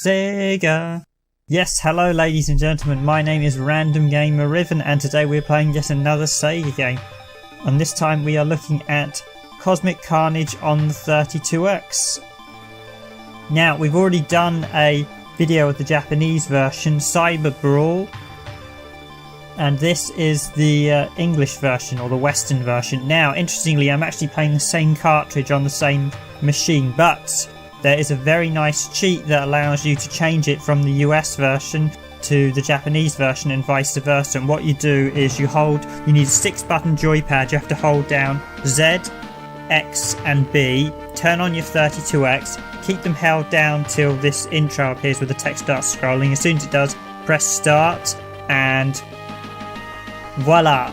Sega. Yes, hello ladies and gentlemen, my name is Random Gamer Riven and today we're playing yet another Sega game. And this time we are looking at Cosmic Carnage on the 32X. Now, we've already done a video of the Japanese version, Cyber Brawl. And this is the English version, or the Western version. Now, interestingly, I'm actually playing the same cartridge on the same machine, but there is a very nice cheat that allows you to change it from the US version to the Japanese version and vice versa. And what you do is you need a 6-button joypad. You have to hold down Z, X and B, turn on your 32X, keep them held down till this intro appears where the text starts scrolling. As soon as it does, press start and voila!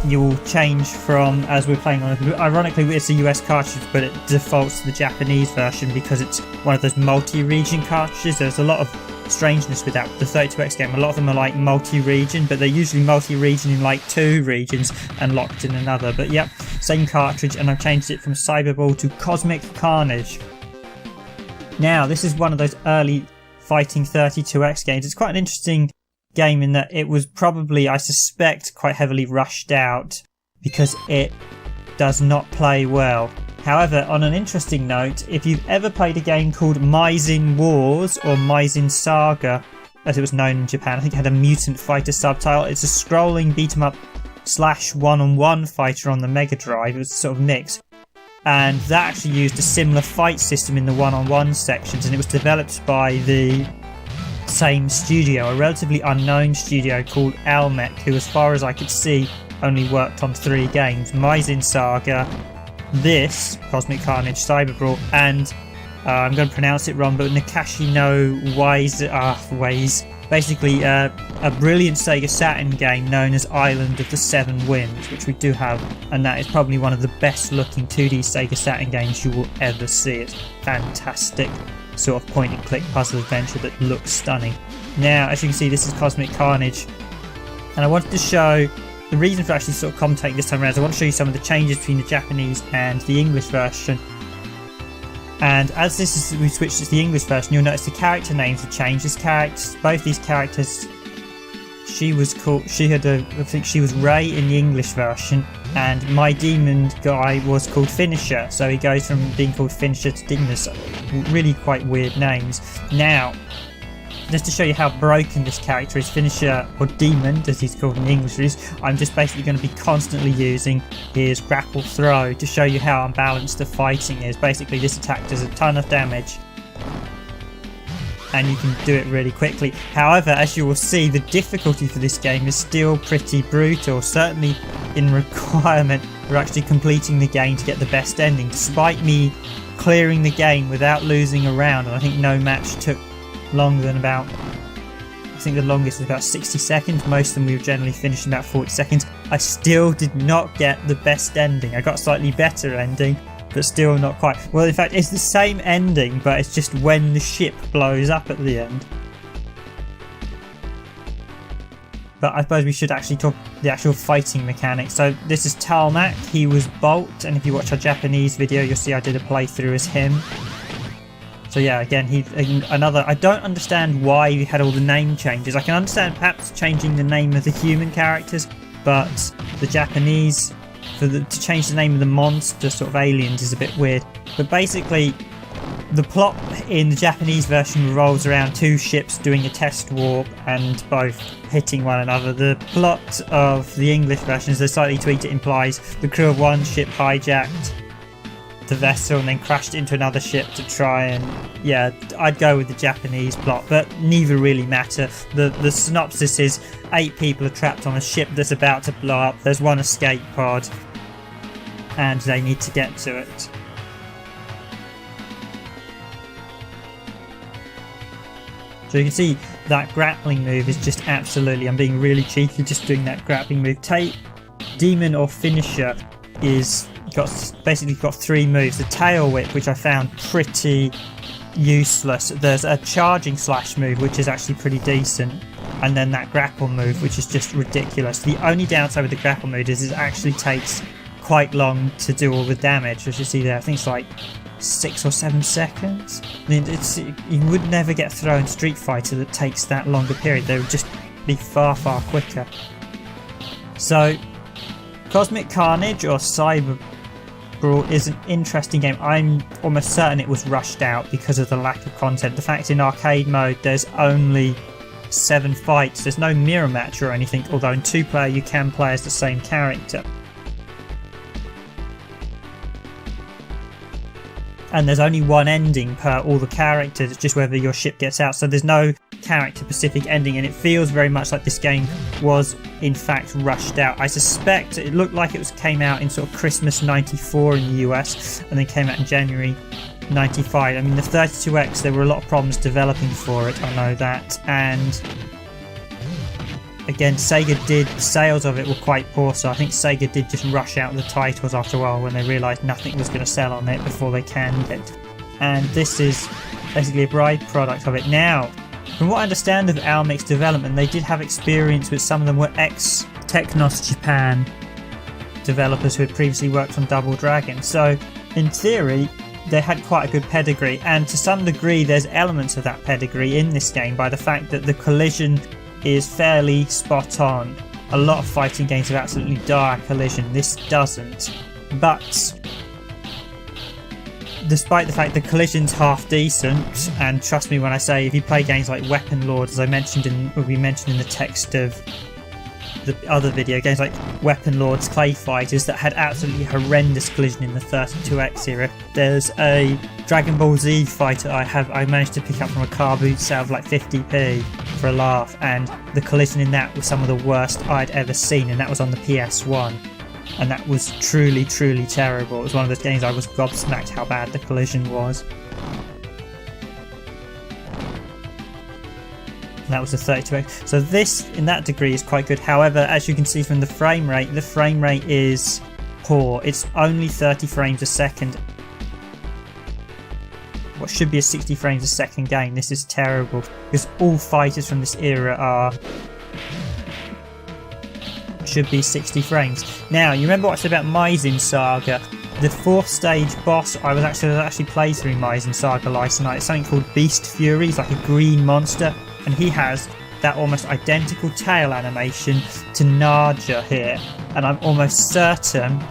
You will change from, as we're playing on, ironically it's a US cartridge but it defaults to the Japanese version because it's one of those multi-region cartridges. There's a lot of strangeness with that. The 32X game, a lot of them are like multi-region, but they're usually multi-region in like 2 regions and locked in another. But yep, same cartridge, and I've changed it from Cyber Brawl to Cosmic Carnage. Now, this is one of those early fighting 32X games. It's quite an interesting game in that it was probably, I suspect, quite heavily rushed out because it does not play well. However, on an interesting note, if you've ever played a game called Maizen Wars or Maizen Saga, as it was known in Japan, I think it had a mutant fighter subtitle. It's a scrolling beat-em-up / one-on-one fighter on the Mega Drive. It was a sort of mix. And that actually used a similar fight system in the one-on-one sections, and it was developed by the same studio, a relatively unknown studio called Almanic, who, as far as I could see, only worked on 3 games: Maizen Saga, this Cosmic Carnage, Cyber Brawl, and I'm going to pronounce it wrong, but Nakashi no Ways. Basically, a brilliant Sega Saturn game known as Island of the Seven Winds, which we do have, and that is probably one of the best looking 2D Sega Saturn games you will ever see. It's fantastic sort of point and click puzzle adventure that looks stunning. Now, as you can see, this is Cosmic Carnage, and I wanted to show the reason for actually sort of commentating this time around is I want to show you some of the changes between the Japanese and the English version. And as we switched to the English version, you'll notice the character names have changed. Both these characters, I think she was Ray in the English version, and my demon guy was called Finisher. So he goes from being called Finisher to Demon. So really quite weird names. Now, just to show you how broken this character is, Finisher, or Demon as he's called in English, I'm just basically going to be constantly using his grapple throw to show you how unbalanced the fighting is. Basically, this attack does a ton of damage and you can do it really quickly. However, as you will see, the difficulty for this game is still pretty brutal. Certainly in requirement for actually completing the game to get the best ending, despite me clearing the game without losing a round, and I think no match took longer than about, I think the longest was about 60 seconds. Most of them we were generally finished in about 40 seconds. I still did not get the best ending. I got a slightly better ending, but still not quite. Well, in fact, it's the same ending, but it's just when the ship blows up at the end. But I suppose we should actually talk the actual fighting mechanics. So this is Talmac, he was Bolt, and if you watch our Japanese video, you'll see I did a playthrough as him. So yeah, again, he's another. I don't understand why we had all the name changes. I can understand perhaps changing the name of the human characters, but the Japanese, to change the name of the monster sort of aliens is a bit weird. But basically, the plot in the Japanese version revolves around 2 ships doing a test warp and both hitting one another. The plot of the English version, as they slightly tweaked it, implies the crew of one ship hijacked the vessel and then crashed into another ship to try and, yeah, I'd go with the Japanese plot, but neither really matter. The synopsis is 8 people are trapped on a ship that's about to blow up. There's one escape pod and they need to get to it. So you can see that grappling move is just absolutely, I'm being really cheeky just doing that grappling move. Demon or Finisher is basically got 3 moves. The tail whip, which I found pretty useless. There's a charging slash move, which is actually pretty decent, and then that grapple move, which is just ridiculous. The only downside with the grapple move is it actually takes quite long to do all the damage. As you see there, I think it's like 6 or 7 seconds. I mean, you would never get a throw in Street Fighter that takes that longer period. They would just be far, far quicker. So, Cosmic Carnage or Cyber Brawl is an interesting game. I'm almost certain it was rushed out because of the lack of content. The fact in arcade mode there's only 7 fights, there's no mirror match or anything, although in 2-player you can play as the same character. And there's only one ending per all the characters, it's just whether your ship gets out, so there's no character specific ending, and it feels very much like this game was in fact rushed out. I suspect it looked like it came out in sort of Christmas 94 in the US and then came out in January 95. I mean, the 32X, there were a lot of problems developing for it, I know that, and again, sales of it were quite poor, so I think Sega did just rush out the titles after a while when they realised nothing was going to sell on it before they canned it. And this is basically a byproduct of it. Now, from what I understand of Almanic's development, they did have experience with some of them were ex-Technos Japan developers who had previously worked on Double Dragon, so in theory they had quite a good pedigree, and to some degree there's elements of that pedigree in this game by the fact that the collision is fairly spot on. A lot of fighting games have absolutely dire collision, this doesn't, but despite the fact the collision's half decent, and trust me when I say if you play games like Weapon Lord, as we mentioned in the text of the other video, games like Weapon Lords, Clay Fighters that had absolutely horrendous collision in the 32X era. There's a Dragon Ball Z fighter I managed to pick up from a car boot sale of like 50p for a laugh, and the collision in that was some of the worst I'd ever seen, and that was on the PS1, and that was truly, truly terrible. It was one of those games I was gobsmacked how bad the collision was. And that was the 32X. So this, in that degree, is quite good. However, as you can see from the frame rate is poor. It's only 30 frames a second. What should be a 60 frames a second game. This is terrible, because all fighters from this era should be 60 frames. Now, you remember what I said about Maizen Saga? The 4th stage boss, I was actually played through Maizen Saga last night. It's something called Beast Fury. He's like a green monster, and he has that almost identical tail animation to Naja here, and I'm almost certain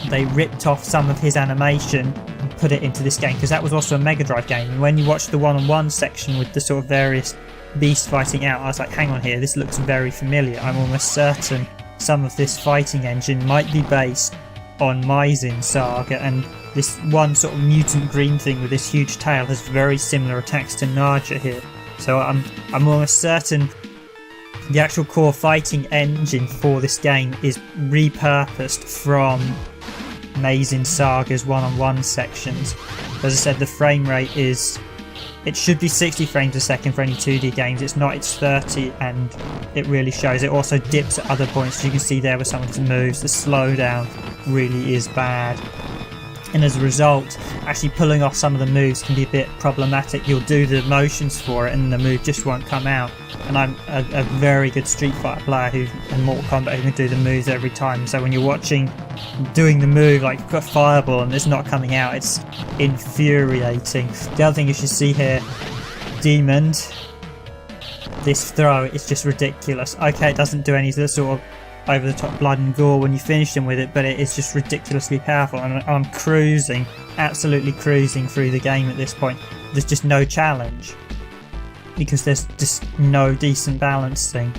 they ripped off some of his animation and put it into this game, because that was also a Mega Drive game, and when you watch the one-on-one section with the sort of various beasts fighting out, I was like, hang on here, this looks very familiar. I'm almost certain some of this fighting engine might be based on Maizen Saga, and this one sort of mutant green thing with this huge tail has very similar attacks to Naja here. So I'm almost certain the actual core fighting engine for this game is repurposed from Maizen Saga's one-on-one sections. As I said, the frame rate it should be 60 frames a second for any 2D games. It's not, it's 30, and it really shows. It also dips at other points, as you can see there with some of its moves. The slowdown really is bad, and as a result, actually pulling off some of the moves can be a bit problematic. You'll do the motions for it and the move just won't come out. And I'm a very good Street Fighter player and Mortal Kombat who can do the moves every time, so when you're watching doing the move like you've got a fireball and it's not coming out, it's infuriating. The other thing you should see here, Demon, this throw is just ridiculous. Okay, it doesn't do any of the sort of over the top blood and gore when you finish them with it, but it is just ridiculously powerful, and I'm cruising, absolutely cruising through the game at this point. There's just no challenge because there's just no decent balancing.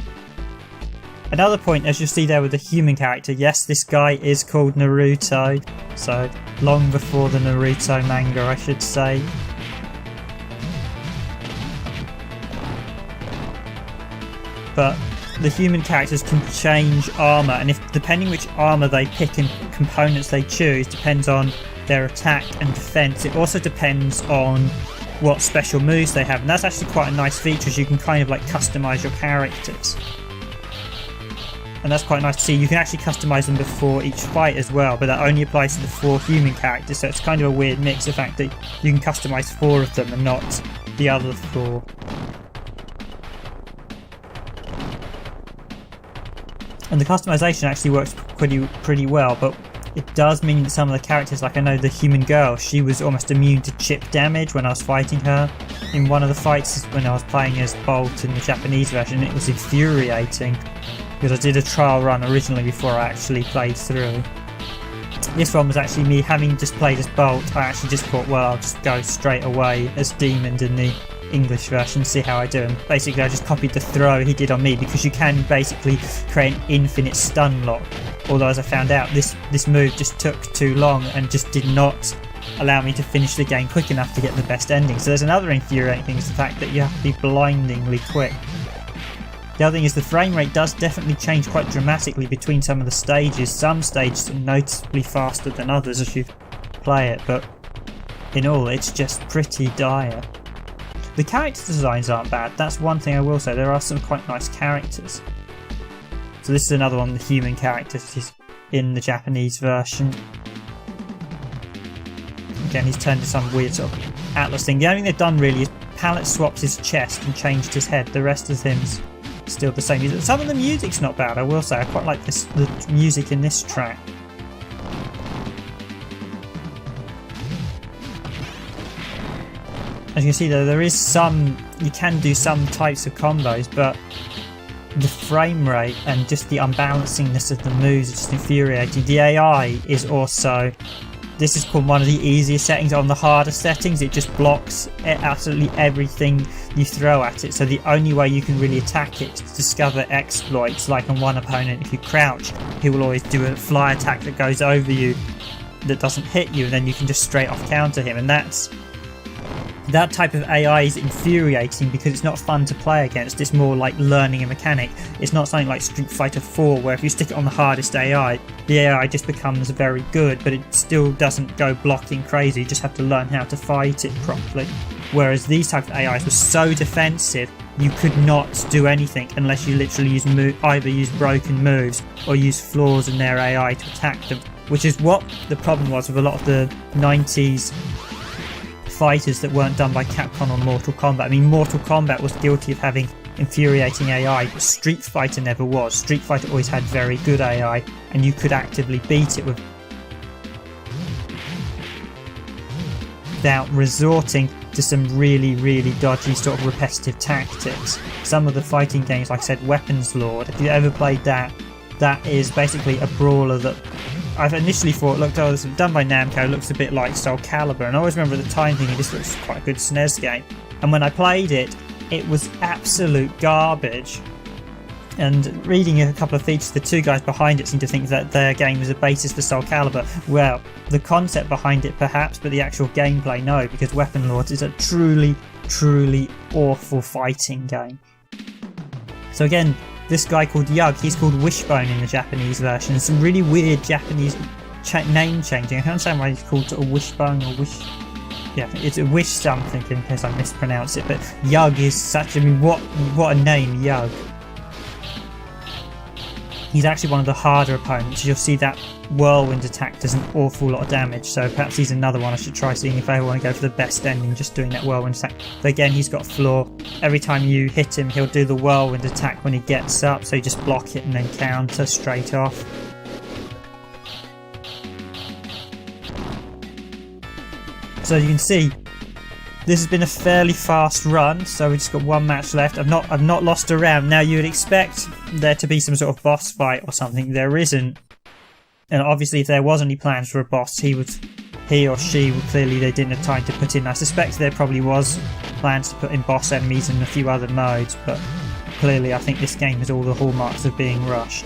Another point, as you see there with the human character, yes, this guy is called Naruto, so long before the Naruto manga, I should say. But the human characters can change armour, and depending which armour they pick and components they choose depends on their attack and defence. It also depends on what special moves they have, and that's actually quite a nice feature, as you can kind of like customise your characters. And that's quite nice to see. You can actually customise them before each fight as well, but that only applies to the 4 human characters, so it's kind of a weird mix, the fact that you can customise 4 of them and not the other 4. And the customization actually works pretty well, but it does mean that some of the characters, like I know the human girl, she was almost immune to chip damage when I was fighting her in one of the fights when I was playing as Bolt in the Japanese version. It was infuriating because I did a trial run originally before I actually played through. This one was actually me having just played as Bolt. I actually just thought, well, I'll just go straight away as Demon in the English version, see how I do. And basically I just copied the throw he did on me, because you can basically create an infinite stun lock. Although, as I found out, this move just took too long and just did not allow me to finish the game quick enough to get the best ending. So there's another infuriating thing, is the fact that you have to be blindingly quick. The other thing is the frame rate does definitely change quite dramatically between some of the stages. Some stages are noticeably faster than others as you play it, but in all it's just pretty dire. The character designs aren't bad, that's one thing I will say. There are some quite nice characters. So this is another one of the human characters. He's in the Japanese version. Again, he's turned into some weird sort of Atlas thing. The only thing they've done really is palette swapped his chest and changed his head. The rest of him's still the same. Some of the music's not bad, I will say. I quite like the music in this track. As you can see though, there is some, you can do some types of combos, but the frame rate and just the unbalancingness of the moves is just infuriating. The AI is also, this is called one of the easiest settings. On the harder settings, it just blocks absolutely everything you throw at it. So the only way you can really attack it is to discover exploits. Like on one opponent, if you crouch, he will always do a fly attack that goes over you that doesn't hit you, and then you can just straight off counter him. And that type of AI is infuriating because it's not fun to play against. It's more like learning a mechanic. It's not something like Street Fighter 4 where if you stick it on the hardest AI, the AI just becomes very good, but it still doesn't go blocking crazy. You just have to learn how to fight it properly. Whereas these types of AIs were so defensive, you could not do anything unless you literally either use broken moves or use flaws in their AI to attack them, which is what the problem was with a lot of the 90s fighters that weren't done by Capcom or Mortal Kombat. I mean, Mortal Kombat was guilty of having infuriating AI, but Street Fighter never was. Street Fighter always had very good AI, and you could actively beat it without resorting to some really, really dodgy sort of repetitive tactics. Some of the fighting games, like I said, Weapons Lord, if you ever played that, that is basically a brawler that I've initially thought, looked, oh, this is done by Namco, looks a bit like Soul Calibur, and I always remember at the time thinking this looks quite a good SNES game. And when I played it, it was absolute garbage. And reading a couple of features, the two guys behind it seem to think that their game was a basis for Soul Calibur. Well, the concept behind it perhaps, but the actual gameplay no, because Weapon Lords is a truly, truly awful fighting game. So again, this guy called Yug, he's called Wishbone in the Japanese version. There's some really weird Japanese name changing. I can't understand why he's called sort of Wishbone or Wish. Yeah, it's a Wish something in case I mispronounce it. But Yug is such, I mean, what a name, Yug. He's actually one of the harder opponents. You'll see that whirlwind attack does an awful lot of damage, so perhaps he's another one I should try seeing if I want to go for the best ending, just doing that whirlwind attack. But again, he's got a flaw. Every time you hit him, he'll do the whirlwind attack when he gets up, so you just block it and then counter straight off. So you can see, this has been a fairly fast run, so we've just got one match left. I've not lost a round. Now you would expect there to be some sort of boss fight or something. There isn't. And obviously if there was any plans for a boss, he or she would clearly, they didn't have time to put in. I suspect there probably was plans to put in boss enemies and a few other modes, but clearly I think this game has all the hallmarks of being rushed.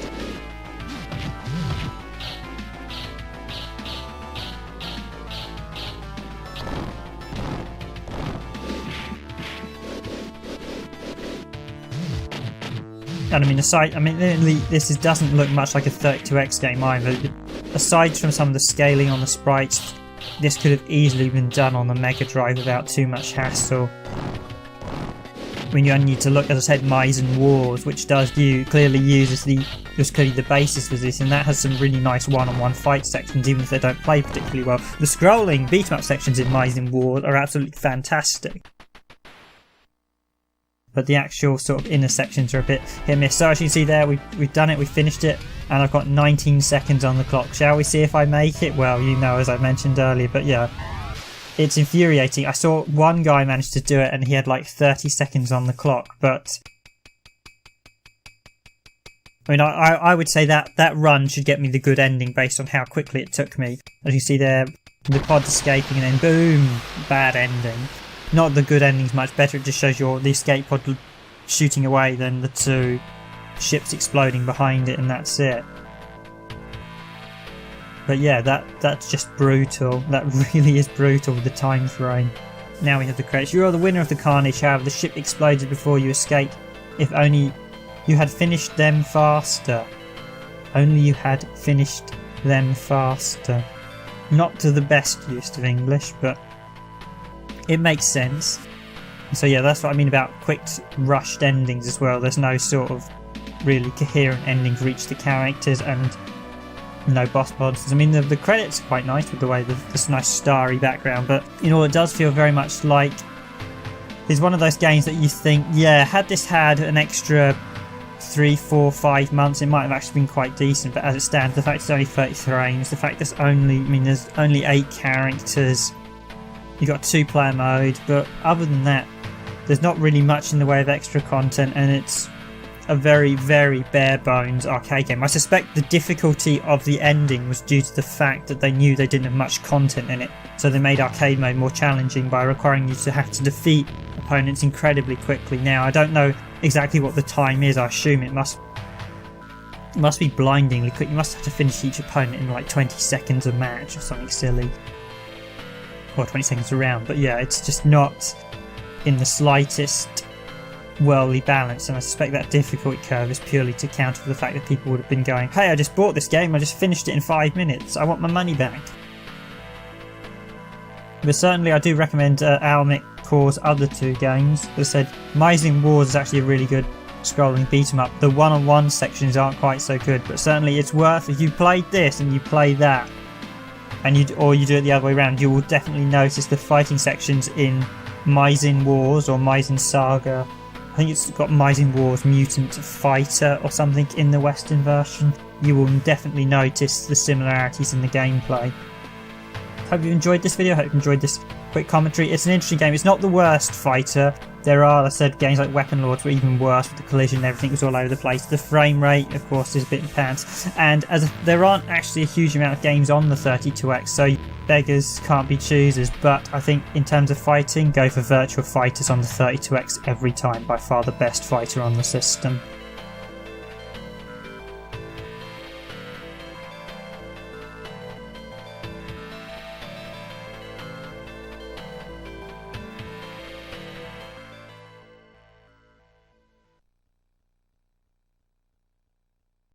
And I mean, this doesn't look much like a 32X game either. Aside from some of the scaling on the sprites, this could have easily been done on the Mega Drive without too much hassle. I mean, you only need to look, as I said, Mizen Wars, which clearly uses clearly the basis for this, and that has some really nice one-on-one fight sections, even if they don't play particularly well. The scrolling beat-em-up sections in Mizen Wars are absolutely fantastic. but the actual sort of inner sections are a bit hit and miss. So as you can see there, we've done it, we finished it, and I've got 19 seconds on the clock. Shall we see if I make it? Well, you know, as I mentioned earlier, but yeah, it's infuriating. I saw one guy manage to do it and he had like 30 seconds on the clock, but I mean, I would say that run should get me the good ending based on how quickly it took me. As you see there, the pod escaping and then boom, bad ending. Not the good ending's much better, it just shows the escape pod shooting away than the two ships exploding behind it, and that's it. But yeah, that's just brutal. That really is brutal with the time frame. Now we have the credits. You are the winner of the Carnage, however the ship exploded before you escaped. If only you had finished them faster. Only you had finished them faster. Not to the best use of English, but it makes sense. So yeah, that's what I mean about quick rushed endings as well. There's no sort of really coherent ending for each of the characters and no boss monsters. I mean, the credits are quite nice with the way this nice starry background, but you know, it does feel very much like it's one of those games that you think, yeah, had this had an extra 3, 4, 5 months, it might have actually been quite decent. But as it stands, the fact it's only 30 frames, the fact there's only 8 characters, you got 2-player mode, but other than that, there's not really much in the way of extra content, and it's a very, very bare bones arcade game. I suspect the difficulty of the ending was due to the fact that they knew they didn't have much content in it, so they made arcade mode more challenging by requiring you to have to defeat opponents incredibly quickly. Now, I don't know exactly what the time is. I assume it must be blindingly quick. You must have to finish each opponent in like 20 seconds a match or something silly, or 20 seconds a round. But yeah, it's just not in the slightest worldly balance, and I suspect that difficulty curve is purely to counter for the fact that people would have been going, hey, I just bought this game, I just finished it in 5 minutes, I want my money back. But certainly I do recommend Almanic Corp's other 2 games. As I said, Rising Wars is actually a really good scrolling beat 'em up. The one-on-one sections aren't quite so good, but certainly it's worth, if you played this and you play that, and or you do it the other way around, you will definitely notice the fighting sections in Rising Wars or Rising Saga. I think it's got Rising Wars Mutant Fighter or something in the Western version. You will definitely notice the similarities in the gameplay. Hope you enjoyed this video, hope you enjoyed this quick commentary. It's an interesting game. It's not the worst fighter. There are, as I said, games like Weapon Lords were even worse with the collision and everything was all over the place. The frame rate, of course, is a bit in pants. And there aren't actually a huge amount of games on the 32X, so beggars can't be choosers. But I think in terms of fighting, go for Virtua Fighters on the 32X every time. By far the best fighter on the system.